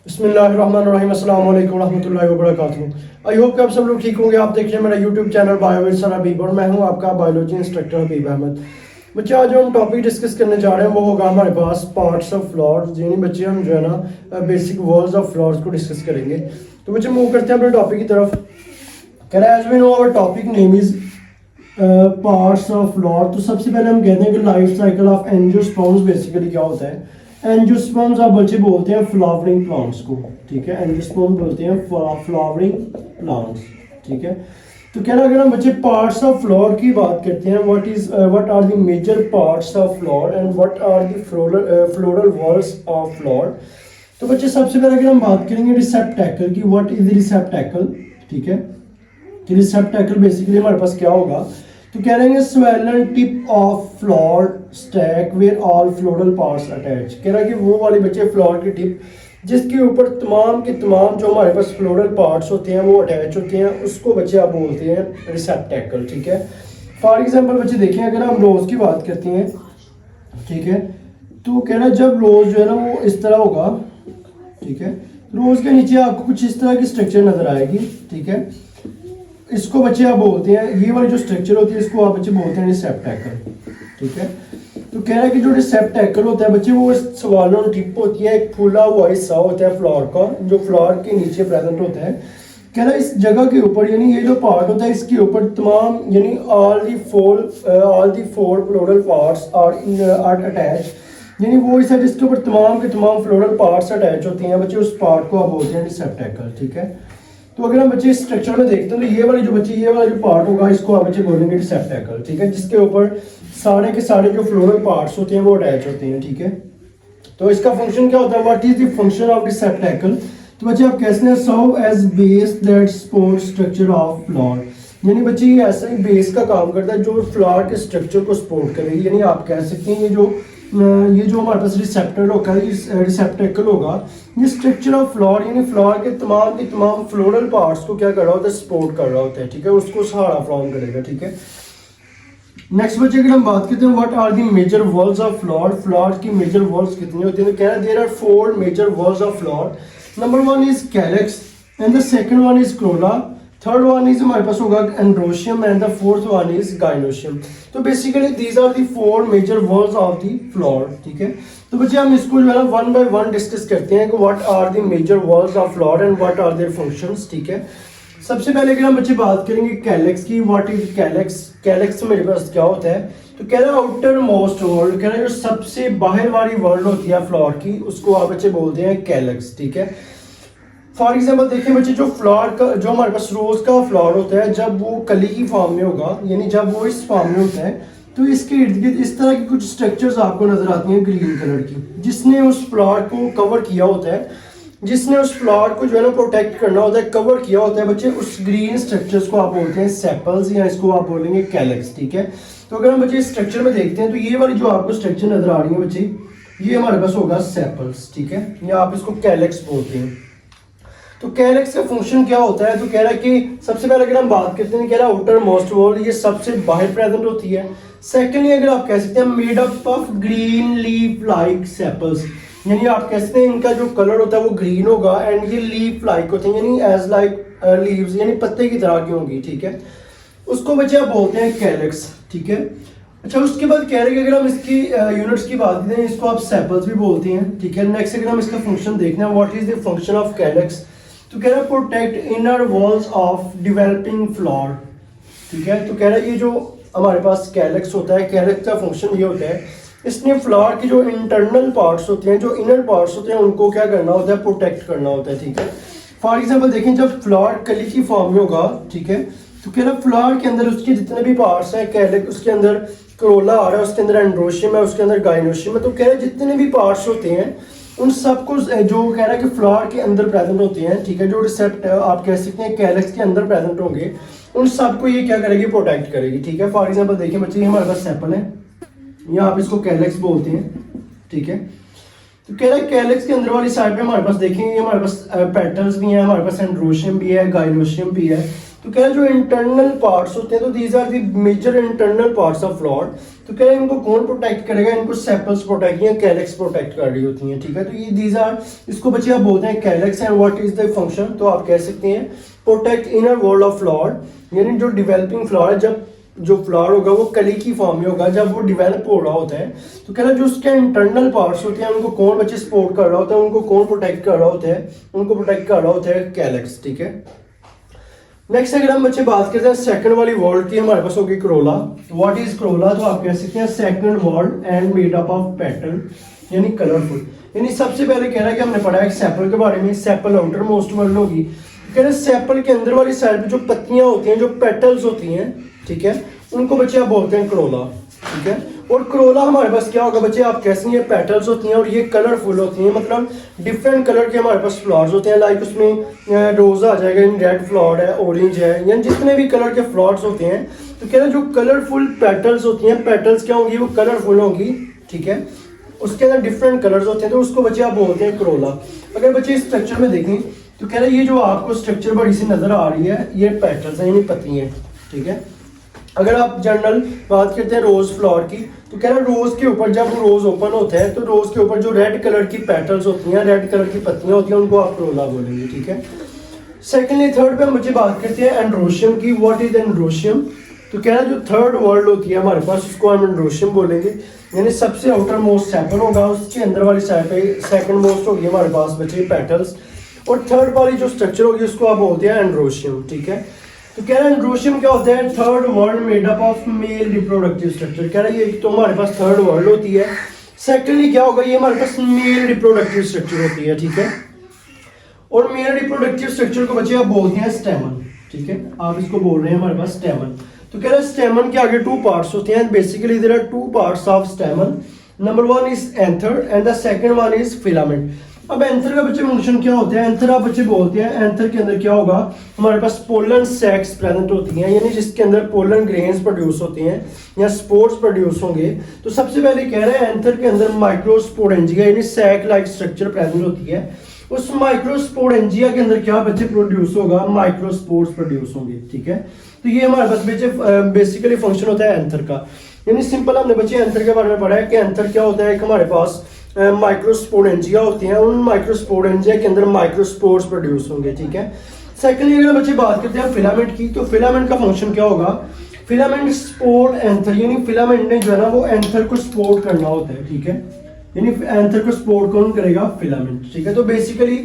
बिस्मिल्लाहिर्रहमानिर्रहीम, अस्सलाम वालेकुम रहमतुल्लाहि व बरकातुहू। आई होप कि आप सब लोग ठीक होंगे। आप देख रहे हैं मेरा YouTube channel bio with sir Habib और मैं हूं आपका बायोलॉजी इंस्ट्रक्टर हबीब अहमद। बच्चे आज जो हम टॉपिक डिस्कस करने जा रहे हैं वो होगा हमारे पास पार्ट्स ऑफ फ्लॉर्स, यानी बच्चे हम जो है ना बेसिक वर्ड्स ऑफ फ्लॉर्स को डिस्कस करेंगे। तो बच्चे मूव करते हैं अपने टॉपिक की तरफ। कह रहे हैं as we know our topic name is parts of flower. तो सबसे पहले हम कहते हैं कि life cycle of angiosperms basically क्या होता है। एंजियोस्पर्म्स आप बच्चे बोलते हैं फ्लावरिंग प्लांट्स को, ठीक है। एंजियोस्पर्म बोलते हैं फ्लावरिंग प्लांट्स, ठीक है। तो कह रहा अगर हम बच्चे पार्ट्स ऑफ फ्लोर की बात करते हैं, what are the major parts of flower and what are the floral whorls of flower. तो बच्चे सबसे पहले अगर हम बात करेंगे रिसेप्टैकल की, व्हाट इज द रिसेप्टैकल, ठीक है। कि रिसेप्टैकल बेसिकली हमारे पास क्या होगा। तो कह रहे हैं swollen tip of flower stalk where all floral parts attach. कह रहा है कि वो वाले बच्चे फ्लोर की टिप जिसके ऊपर तमाम के तमाम जो हमारे पास फ्लोरल पार्ट्स होते हैं वो अटैच होते हैं, उसको बच्चे आप बोलते हैं रिसेप्टैकल, ठीक है। फॉर एग्जांपल बच्चे देखें, अगर हम रोज की बात करते हैं, ठीक है। तो कह रहा है जब रोज जो है ना वो इस तरह होगा, ठीक है। रोज के नीचे आपको कुछ इस तरह की स्ट्रक्चर नजर आएगी, ठीक है। इसको बच्चे आप बोलते हैं, ये वाली जो स्ट्रक्चर होती है इसको आप बच्चे बोलते हैं रिसेप्टैकल, ठीक है। तो कह रहा है कि जो रिसेप्टैकल होता है बच्चे वो स्वालोन टिप होती है, एक फूला हुआ हिस्सा होता है फ्लावर का जो फ्लावर के नीचे प्रेजेंट होता है। कह रहा है इस जगह के ऊपर यानी ये जो पार्ट होता है इसके ऊपर तमाम यानी all the four floral parts are attach, यानी वो हिस्सा जिसके ऊपर तमाम के तमाम फ्लोरल पार्ट्स अटैच होते हैं बच्चे उस पार्ट को आप बोलते हैं रिसेप्टैकल, ठीक है। तो अगर हम बच्चे इस स्ट्रक्चर में देखते हैं तो ये वाला जो पार्ट होगा इसको आप बच्चे बोलेंगे रिसेप्टैकल, ठीक है, जिसके ऊपर सारे के सारे जो फ्लोरल पार्ट्स होते हैं वो अटैच होते हैं, ठीक है। तो इसका फंक्शन क्या होता है, what is the function of receptacle. तो बच्चे आप कहते हैं serve as base that support structure of flower, यानी बच्चे ये ऐसा ही बेस का काम करता है जो फ्लावर के स्ट्रक्चर को सपोर्ट करेगी। यानी आप कह सकते हैं ये जो हमारे पास रिसेप्टर होगा, रिसेप्टैकल होगा, ये स्ट्रक्चर ऑफ फ्लावर यानी फ्लावर के तमाम फ्लोरल पार्ट्स को क्या कर रहा होता है, सपोर्ट कर रहा होता है, ठीक है, उसको सहारा फ्रॉम करेगा, ठीक है। नेक्स्ट बच्चे अगर हम बात करते हैं what are the major whorls of flower, flower की मेजर वॉल्स कितनी होती है। तो कह रहा है there are 4 major whorls of flower. Number 1 is calyx and the second one is corolla, third one is हमारे पास होगा androecium and the fourth one is gynoecium. तो basically these are the 4 major whorls of the flower, ठीक है। तो बच्चे हम इसको जो है ना 1 बाय 1 डिस्कस करते हैं कि what are the major whorls of flower and what are their functions, ठीक है। सबसे पहले अगर हम बच्चे बात करेंगे कैलेक्स की, व्हाट इज कैलेक्स। कैलेक्स मेरे पास क्या होता है। तो कह रहा है आउटर मोस्ट वर्ल्ड, कह रहा है जो सबसे बाहर वाली वर्ल्ड होती है फ्लावर की उसको आप बच्चे बोलते हैं कैलेक्स, ठीक है। फॉर एग्जाम्पल देखिए बच्चे जो फ्लावर का जो हमारे पास रोज का फ्लावर होता है जब वो कली की फॉर्म में होगा यानी जब वो इस फॉर्म में होता है तो इसके इर्द गिर्द इस तरह की कुछ स्ट्रक्चर्स आपको नजर आती हैं ग्रीन कलर की, जिसने उस फ्लावर को कवर किया होता है, जिसने उस फ्लावर को जो है ना प्रोटेक्ट करना होता है, कवर किया होता है बच्चे, उस ग्रीन स्ट्रक्चर्स को आप बोलते हैं सेपल्स या इसको आप बोलेंगे कैलेक्स, ठीक है। तो अगर हम बच्चे इस स्ट्रक्चर में देखते हैं तो ये वाली जो आपको स्ट्रक्चर नजर आ रही है बच्चे ये हमारे पास होगा सेपल्स, ठीक है, या आप इसको कैलेक्स बोलते हैं। तो कैलेक्स का फंक्शन क्या होता है। तो कह रहा है कि सबसे पहले अगर हम बात करते हैं, कह रहा है आउटर मोस्ट वॉल ये सबसे बाहर प्रेजेंट होती है। सेकेंडली अगर आप कह सकते हैं made up of green leaf like sepals, यानी आप कह सकते हैं इनका जो कलर होता है वो ग्रीन होगा एंड ये लीफ लाइक होते हैं यानी एज लाइक लीव्स यानी पत्ते की तरह की होंगी, ठीक है। उसको बच्चे आप बोलते हैं कैलेक्स, ठीक है। अच्छा उसके बाद कह रहे हैं कि अगर हम इसकी यूनिट्स की बात करें इसको आप सेपल्स भी बोलते हैं, ठीक है। नेक्स्ट अगर हम इसका फंक्शन देखना है what is the function of calyx. तो कह रहा है protect inner walls of developing flower, ठीक है। तो कह रहा है ये जो हमारे पास कैलेक्स होता है, कैलेक्स का फंक्शन ये होता है इसने फ्लावर की जो इंटरनल पार्ट्स होते हैं, जो इनर पार्ट्स होते हैं उनको क्या करना होता है, प्रोटेक्ट करना होता है, ठीक है। फॉर एग्जांपल देखें जब फ्लावर कली की फॉर्म में होगा, ठीक है, तो कह रहा है फ्लावर के अंदर उसके जितने भी पार्ट्स हैं, कैलेक्स उसके अंदर क्रोला आ रहा है, उसके अंदर एंड्रोशियम है, उसके अंदर गाइनोशियम है। तो कह रहा है जितने भी पार्ट्स होते हैं उन सबको जो कह रहा है कि फ्लावर के अंदर प्रेजेंट होते हैं, ठीक है, जो रिसेप्ट आप कह सकते हैं कैलेक्स के अंदर प्रेजेंट होंगे उन सबको ये क्या करेगी, प्रोटेक्ट करेगी, ठीक है। फॉर एग्जांपल देखिए बच्चे ये हमारे पास सेपल है या आप इसको कैलेक्स बोलते हैं, ठीक है। तो कह रहा है कैलेक्स के अंदर वाली साइड पे हमारे पास देखेंगे हमारे पास पेटल्स भी हैं, हमारे पास एंड्रोशियम भी है, गाइनोशियम भी है। तो कह रहे जो इंटरनल पार्ट्स होते हैं, तो these are the major internal parts of flower. तो कह रहे इनको कौन प्रोटेक्ट करेगा, इनको सेपल्स प्रोटेक्ट या कैलेक्स प्रोटेक्ट कर रही होती हैं, ठीक है। तो ये दीज आर, इसको बच्चे आप बोलते हैं calyx. And what is the function, तो आप कह सकते हैं protect inner whorl of flower, यानी जो डेवलपिंग फ्लॉर है, जब जो फ्लावर होगा वो कली की फॉर्म में होगा जब वो डेवलप हो रहा होता है। तो कह रहा है जो उसके इंटरनल पार्ट्स होते हैं उनको कौन बच्चे सपोर्ट कर रहा होता है, उनको कौन प्रोटेक्ट कर रहा होता है, उनको प्रोटेक्ट कर रहा होता है कैलेक्स, ठीक है। नेक्स्ट अगर हम बच्चे बात करते हैं सेकंड वाली वर्ल्ड की, हमारे पास होगी क्रोला। व्हाट इज क्रोला, तो आप कह सकते हैं second world and made up of petal, यानी कलरफुल। यानी सबसे पहले कह रहा है कि हमने पढ़ा है सेपल के बारे में, सेपल आउटर मोस्ट वर्ल्ड होगी। कह रहे सेपल के अंदर वाली साइड पे जो पत्तियां होती हैं, जो पेटल्स होती हैं, ठीक है, उनको बच्चे आप बोलते हैं क्रोला, ठीक है। और क्रोला हमारे पास क्या होगा बच्चे, आप कैसे, ये पेटल्स होती हैं और ये कलरफुल होती हैं, मतलब डिफरेंट कलर के हमारे पास फ्लावर्स होते हैं। लाइक उसमें रोज आ जाएगा, रेड फ्लावर है, ऑरेंज है, यानी जितने भी कलर के फ्लावर्स होते हैं। तो कह रहे जो कलरफुल पेटल्स होती हैं, पेटल्स क्या होंगी, वो कलरफुल होंगी, ठीक है, उसके अंदर डिफरेंट कलर्स होते हैं, तो उसको बच्चे आप बोलते हैं क्रोला। अगर बच्चे इस स्ट्रक्चर में देखें तो कह रहे ये जो आपको स्ट्रक्चर बड़ी सी नजर आ रही है, ये पेटल्स हैं, यानी पत्तियां, ठीक है। अगर आप जनरल बात करते हैं रोज फ्लावर की, तो कह रहा है रोज के ऊपर जब रोज ओपन होता है तो रोज के ऊपर जो रेड कलर की पेटल्स होती हैं, रेड कलर की पत्तियां होती हैं, उनको आप क्रोला बोलेंगे, ठीक है। सेकेंडली थर्ड पे हम बच्चे बात करते हैं एंड्रोशियम की। व्हाट इज एंड्रोशियम, तो कह रहा है जो थर्ड वर्ल्ड होती है हमारे पास, उसको हम एंड्रोशियम बोलेंगे। यानी सबसे आउटर मोस्ट सेपल होगा, उसके अंदर वाली साइड पे सेकंड मोस्ट होगी हमारे पास बच्चे पेटल्स, और थर्ड वाली जो स्ट्रक्चर होगी उसको आप बोलते हैं एंड्रोशियम, ठीक है। तो कह रहा है एंड्रोशियम क्या होता है, third world made up of male reproductive structure. कह रहा है ये तो हमारे पास थर्ड वर्ल्ड होती है। सेकेंडली क्या होगा, ये हमारे पास मेल रिप्रोडक्टिव स्ट्रक्चर होती है, ठीक है। और मेल रिप्रोडक्टिव स्ट्रक्चर को बच्चे आप बोलते हैं स्टेमन, ठीक है, आप इसको बोल रहे हैं हमारे पास स्टेमन। तो कह रहा है स्टेमन के आगे टू पार्ट्स होते हैं, basically there are two parts of stamen. Number one is anther and the second one is filament. अब एंथर का बच्चे फंक्शन क्या होता है, एंथर आप बच्चे बोलते हैं, एंथर के अंदर क्या होगा, हमारे पास पोलन सैक्स प्रेजेंट होती हैं, यानी जिसके अंदर पोलन ग्रेन्स प्रोड्यूस होते हैं या स्पोर्स प्रोड्यूस होंगे। तो सबसे पहले कह रहे हैं एंथर के अंदर माइक्रोस्पोरेंजिया यानी सैक लाइक स्ट्रक्चर प्रेजेंट होती है। उस माइक्रोस्पोरेंजिया के अंदर क्या बच्चे प्रोड्यूस होगा, माइक्रोस्पोर्स प्रोड्यूस होंगे, ठीक है। तो ये हमारे पास बच्चे बेसिकली फंक्शन होता है एंथर का। यानी सिंपल हमने बच्चे एंथर के बारे में पढ़ा है कि एंथर क्या होता है, एक हमारे पास माइक्रोस्पोरेंजिया होती हैं, उन माइक्रोस्पोरेंजिया के अंदर माइक्रोस्पोर्स प्रोड्यूस होंगे, ठीक है। सेकेंडली अगर बच्चे बात करते हैं फिलामेंट की, तो फिलामेंट का फंक्शन क्या होगा, फिलामेंट सपोर्ट एंथर, यानी फिलामेंट ने जो है ना वो एंथर को सपोर्ट करना होता है, ठीक है। यानी एंथर को सपोर्ट कौन करेगा, फिलामेंट, ठीक है। तो basically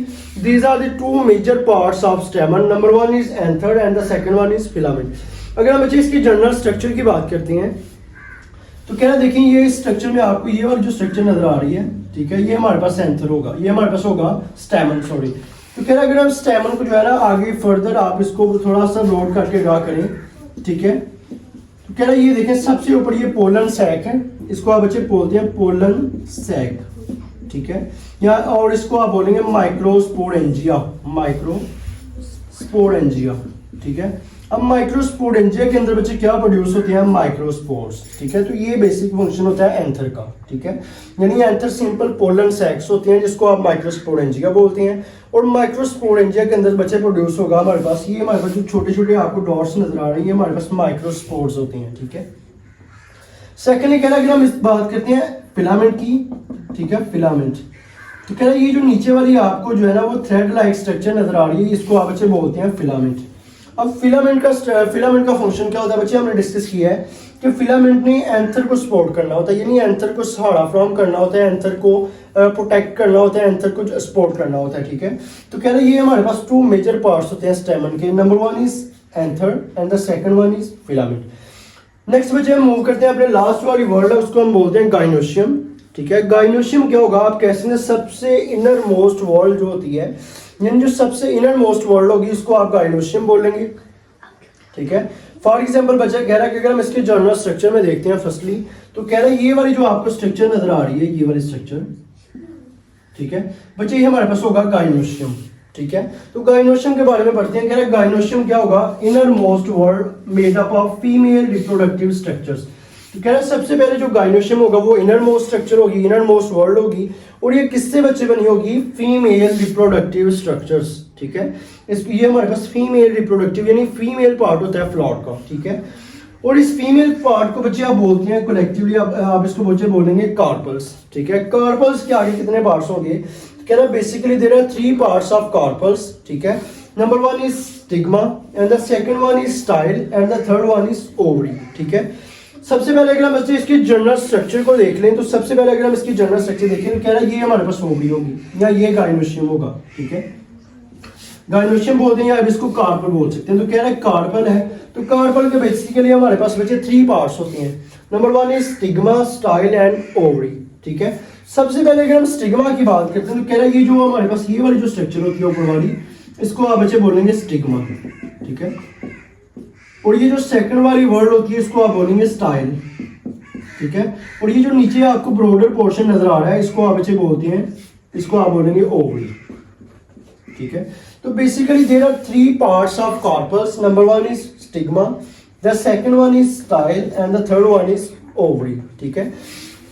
these are the two major parts of stamen, number one is anther and the second one is filament. अगर हम बच्चे इसकी जनरल स्ट्रक्चर की बात करते हैं तो क्या है, देखिए ये स्ट्रक्चर में आपको ये वाली जो स्ट्रक्चर नजर आ रही है, ठीक है, ये हमारे पास एंथर होगा, ये हमारे पास होगा स्टेमन, सॉरी। तो कह रहा है अगर हम स्टेमन को जो है ना आगे फर्दर आप इसको थोड़ा सा रोड करके ड्रा करें, ठीक है। तो कह रहा है ये देखें सबसे ऊपर ये पोलन सैक है, इसको आप बच्चे बोलते हैं पोलन सैक, ठीक है, या और इसको आप बोलेंगे माइक्रोस्पोरेंजिया, माइक्रोस्पोरेंजिया, ठीक है। अब माइक्रोस्पोरेंजिया के अंदर बच्चे क्या प्रोड्यूस होते हैं, माइक्रोस्पोर्स, ठीक है। तो ये बेसिक फंक्शन होता है एंथर का, ठीक है। यानी एंथर सिंपल पोलन सैक्स होते हैं जिसको आप माइक्रोस्पोरेंजिया बोलते हैं, और माइक्रोस्पोरेंजिया के अंदर बच्चे प्रोड्यूस होगा हमारे पास, ये हमारे पास जो छोटे छोटे आपको डॉट्स नजर आ रही है हमारे पास माइक्रोस्पोर्स होते हैं, ठीक है। सेकेंडली कह रहा है अगर हम इस बात करते हैं फिलामेंट की, ठीक है, फिलामेंट। तो कह रहा है ये जो नीचे वाली आपको जो है ना वो थ्रेड लाइक स्ट्रक्चर नजर आ रही है, इसको आप बच्चे बोलते हैं फिलामेंट। अब फिलामेंट का फंक्शन क्या होता है बच्चे, हमने डिस्कस किया है कि फिलामेंट ने एंथर को सपोर्ट करना होता है, यानी एंथर को सहारा फ्रॉम करना होता है, एंथर को प्रोटेक्ट करना होता है, एंथर को सपोर्ट करना होता है, ठीक है। तो कह रहे हैं ये हमारे पास टू मेजर पार्ट्स होते हैं स्टेमन के, number one is anther and the second one is filament. Next बच्चे हम मूव करते हैं अपने लास्ट वाली वर्ड है, उसको हम बोलते हैं गाइनोशियम, ठीक है। गाइनोशियम क्या होगा, आप कैसे ना सबसे इनर मोस्ट वर्ल्ड जो होती है, यानी जो सबसे इनर मोस्ट वर्ल्ड होगी इसको आप गाइनोशियम बोलेंगे, ठीक है। फॉर एग्जांपल बच्चा कह रहा है कि अगर हम इसके जनरल स्ट्रक्चर में देखते हैं फर्स्टली, तो कह रहा है ये वाली जो आपको स्ट्रक्चर नजर आ रही है, ये वाली स्ट्रक्चर, ठीक है बच्चे, ये हमारे पास होगा गाइनोशियम, ठीक है। तो गाइनोशियम के बारे में पढ़ते हैं। कह रहा है गाइनोशियम क्या होगा, inner most world made up of female reproductive structures. तो कह रहा है सबसे पहले जो गाइनोशियम होगा वो इनर मोस्ट स्ट्रक्चर होगी, इनर मोस्ट वर्ल्ड होगी, और ये किससे बच्चे बनी होगी, फीमेल रिप्रोडक्टिव स्ट्रक्चर्स, ठीक है। ये हमारे पास फीमेल रिप्रोडक्टिव यानी फीमेल पार्ट होता है फ्लॉट का, ठीक है। और इस फीमेल पार्ट को बच्चे आप बोलते हैं कलेक्टिवली, आप इसको बच्चे बोलेंगे कार्पल्स, ठीक है। कार्पल्स के आगे कितने पार्ट्स होंगे, कह रहा है basically there are 3 parts of carpels, ठीक है। Number 1 is stigma and the second one is style and the third one is ovary, ठीक है। सबसे पहले अगर हम बच्चे इसके जनरल स्ट्रक्चर को देख लें तो सबसे पहले अगर हम इसकी जनरल स्ट्रक्चर देखें तो कह रहा है ये हमारे पास ओवरी होगी या ये गाइनोशियम होगा, ठीक है। गाइनोशियम बोलते हैं या अब इसको कार्पल बोल सकते हैं। तो कह रहा है कार्पल है, तो कार्पल के बेसिकली हमारे पास बच्चे 3 पार्ट्स होते हैं। Number 1 is stigma, style and ovary, ठीक है। सबसे पहले अगर हम स्टिग्मा की बात करते हैं तो कह रहा है ये जो हमारे पास ये वाली जो स्ट्रक्चर होती है ऊपर वाली, इसको आप बच्चे बोलेंगे स्टिग्मा, ठीक है। और ये जो सेकंड वाली वर्ड होती है इसको आप बोलेंगे स्टाइल, ठीक है। और ये जो नीचे आपको ब्रॉडर पोर्शन नजर आ रहा है इसको आप बच्चे बोलते हैं, इसको आप बोलेंगे ओवरी, ठीक है। तो basically there are 3 parts of carpels. Number 1 is stigma, the second one is style and the third one is ovary, ठीक है।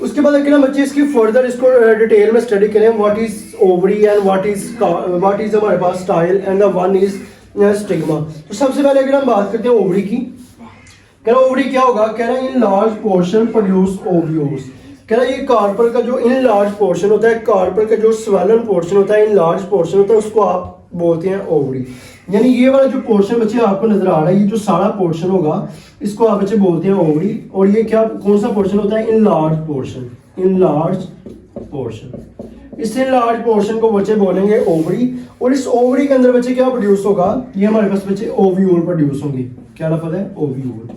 उसके बाद अगर हम बच्चे इसकी फर्दर इसको डिटेल में स्टडी करें, what is ovary and what is हमारे पास style and the one is stigma. तो सबसे पहले अगर हम बात करते हैं ओवरी की, कह रहा ओवरी क्या होगा, कह रहा है इन लार्ज पोर्शन प्रोड्यूस ओव्यूल्स। कह रहा है ये कार्पल का जो इन लार्ज पोर्शन होता है, कार्पल का जो स्वेलन पोर्शन होता है, इन लार्ज पोर्शन होता है, उसको आप बोलते हैं ओवरी। यानी ये वाला जो पोर्शन बच्चे आपको नजर आ रहा है, ये जो सारा पोर्शन होगा इसको आप बच्चे बोलते हैं ओवरी। और ये क्या कौन सा पोर्शन होता है, इन लार्ज पोर्शन, इन लार्ज पोर्शन। इस इन लार्ज पोर्शन को बच्चे बोलेंगे ओवरी। और इस ओवरी के अंदर बच्चे क्या प्रोड्यूस होगा, ये हमारे पास बच्चे ओव्यूल प्रोड्यूस होंगे। क्या लफ्ज़ है, ओव्यूल।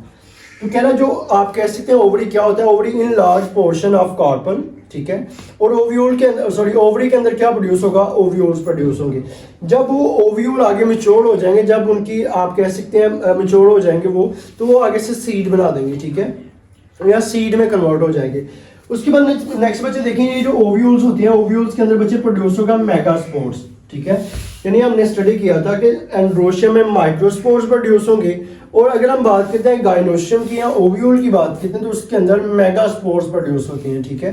तो कह रहा जो आप कह सकते हैं ओवरी क्या होता है, ovary in large portion of carpel, ठीक है। और ओव्यूल के अंदर ओवरी के अंदर क्या प्रोड्यूस होगा, ओव्यूल्स प्रोड्यूस होंगे। जब वो ओव्यूल आगे मैच्योर हो जाएंगे, जब उनकी आप कह सकते हैं मैच्योर हो जाएंगे वो, तो वो आगे से सीड बना देंगे, ठीक है, या सीड में कन्वर्ट हो जाएंगे। उसके बाद नेक्स्ट बच्चे देखेंगे ये जो ओव्यूल्स होती हैं, ओव्यूल्स के अंदर बच्चे प्रोड्यूस होगा मेगास्पोर्स, ठीक है। यानी हमने स्टडी किया था कि एंड्रोशियम में माइक्रोस्पोर्स प्रोड्यूस होंगे, और अगर हम बात करते हैं गाइनोशियम की या ओव्यूल की बात करते हैं तो उसके अंदर मेगास्पोर्स प्रोड्यूस होती हैं, ठीक है।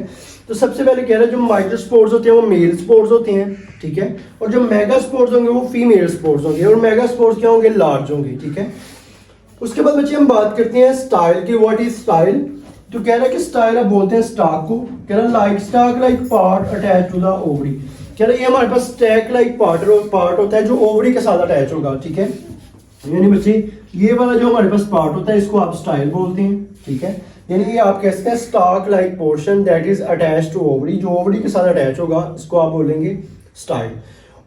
तो सबसे पहले कह रहे हैं जो माइक्रोस्पोर्स होते हैं वो मेल स्पोर्स होते हैं, ठीक है। और जो मेगास्पोर्स होंगे वो फीमेल स्पोर्स होंगे, और मेगास्पोर्स क्या होंगे, लार्ज होंगे, ठीक है। उसके बाद बच्चे हम बात करते हैं स्टाइल की, व्हाट इज स्टाइल। तो कह रहा है कि स्टाइल आप बोलते हैं स्टाक को, कह रहा है like stalk like part attach to the ovary. कह रहा है ये हमारे पास स्टैक लाइक पार्ट होता है जो ओवरी के साथ अटैच होगा, ठीक है। यानी बच्चे ये वाला जो हमारे पास पार्ट होता है इसको आप स्टाइल बोलते हैं, ठीक है। यानी ये आप कह सकते हैं stalk like portion that is attach to ovary, जो ओवरी के साथ अटैच होगा इसको आप बोलेंगे स्टाइल।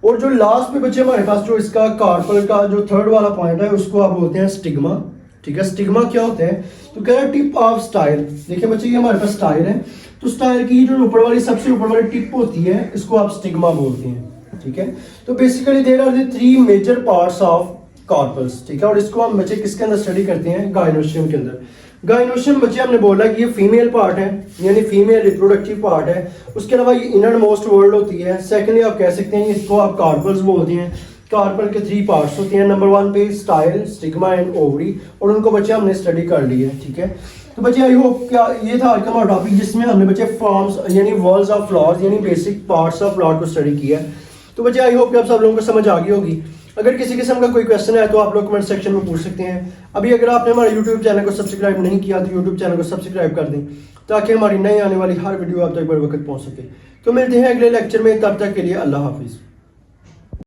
और जो लास्ट पे बच्चे हमारे पास जो इसका कार्पल का जो थर्ड वाला पॉइंट है उसको आप बोलते हैं स्टिग्मा, ठीक है। स्टिग्मा क्या होता है, तो कह रहा है टिप ऑफ स्टाइल। देखिए बच्चे ये हमारे पास स्टाइल है, तो स्टाइल की जो ऊपर वाली सबसे ऊपर वाली टिप होती है इसको आप स्टिग्मा बोलते हैं, ठीक है। तो basically there are the 3 major parts of carpels, ठीक है। और इसको हम बच्चे किसके अंदर स्टडी करते हैं, गाइनोशियम के अंदर। गाइनोशियम बच्चे हमने बोला कि ये फीमेल पार्ट है, यानी फीमेल रिप्रोडक्टिव पार्ट है। उसके अलावा ये इनर मोस्ट वर्ल्ड होती है। सेकेंडली आप कह सकते हैं इसको आप कार्पल्स बोलते हैं। कार्पल के 3 पार्ट्स होते हैं। नंबर 1 पे स्टाइल, स्टिग्मा एंड ओवरी, और उनको बच्चे हमने स्टडी कर लिया है, ठीक है। तो बच्चे आई होप क्या ये था आज का हमारा टॉपिक जिसमें हमने बच्चे फॉर्म्स यानी वर्ल्स ऑफ फ्लावर्स यानी बेसिक पार्ट्स ऑफ फ्लावर को स्टडी किया है। तो बच्चे आई होप कि आप सब लोगों को समझ आ गई होगी। अगर किसी किस्म का कोई क्वेश्चन है तो आप लोग कमेंट सेक्शन में पूछ सकते हैं। अभी अगर आपने हमारे यूट्यूब चैनल को सब्सक्राइब नहीं किया तो यूट्यूब चैनल को सब्सक्राइब कर दें ताकि हमारी नई आने वाली हर वीडियो आप तक बर वक्त पहुंच सके। तो मिलते हैं अगले लेक्चर में, तब तक के लिए अल्लाह हाफिज़।